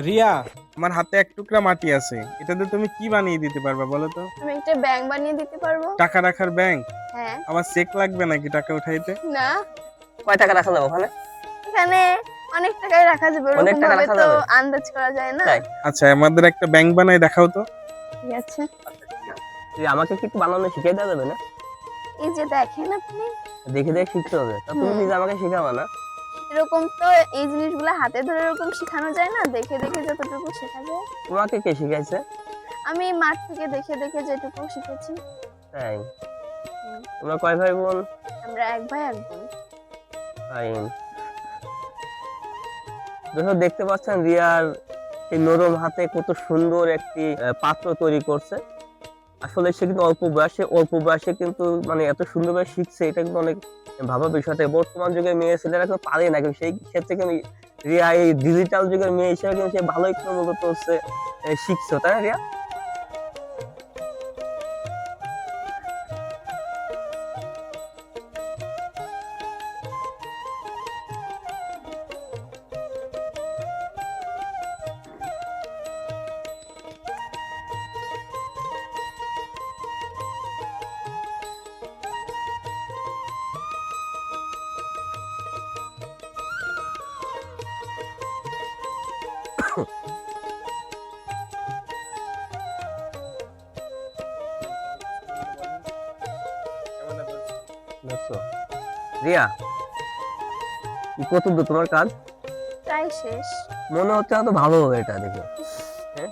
রিয়া, আমার হাতে এক টুকরা মাটি আছে, এটাতে তুমি কি বানিয়ে দিতে পারবা বলো তো? আমি একটা ব্যাংক বানিয়ে দিতে পারবো। টাকা রাখার ব্যাংক? হ্যাঁ। আবার চেক লাগবে নাকি টাকা উঠাইতে? না, কয় টাকা রাখা যাবে ওখানে? এখানে অনেক টাকাই রাখা যাবে, অনেক ওরকম টাকা ভাবে রাখা তো যাবে? আন্দাজ করা যায় না। তাই? আচ্ছা, আমাদের একটা ব্যাংক বানাই দেখাও তো। ঠিক আছে, তুই আমাকে কি একটু বানানো শিখিয়ে দেওয়া যাবে না? এই যে দেখেন আপনি, দেখে দেখে শিখতে হবে, তা তুমি হুম। নিজে আমাকে শেখাবা না? এরকম তো এই জিনিসগুলো হাতে ধরে এরকম শেখানো যায় না, দেখে দেখে যতটুকু শেখা যায়। তোমাকে কে শিখাইছে? আমি মাঠ থেকে দেখে দেখে যেটুকু শিখেছি। তাই? হুম। তোমরা কয় ভাই বোন? আমরা এক ভাই এক বোন। তাই। দর্শক দেখতে পাচ্ছেন রিয়ার এই নরম হাতে কত সুন্দর একটি পাত্র তৈরি করছে। আসলে সে কিন্তু অল্প বয়সে কিন্তু মানে এত সুন্দরভাবে শিখছে, এটা কিন্তু অনেক ভাবার বিষয়। বর্তমান যুগের মেয়ে ছেলেরা কিন্তু পারে না, কিন্তু সেই ক্ষেত্রে কিন্তু রিয়া এই ডিজিটাল যুগের মেয়ে হিসেবে কিন্তু সে ভালোই কিন্তু মূলত হচ্ছে শিখছে, তাই না রিয়া? দেখছো রিয়া, কত দূর তোমার কাজ? প্রায় শেষ। মনে হচ্ছে হয়তো ভালো হবে এটা দেখে। হ্যাঁ,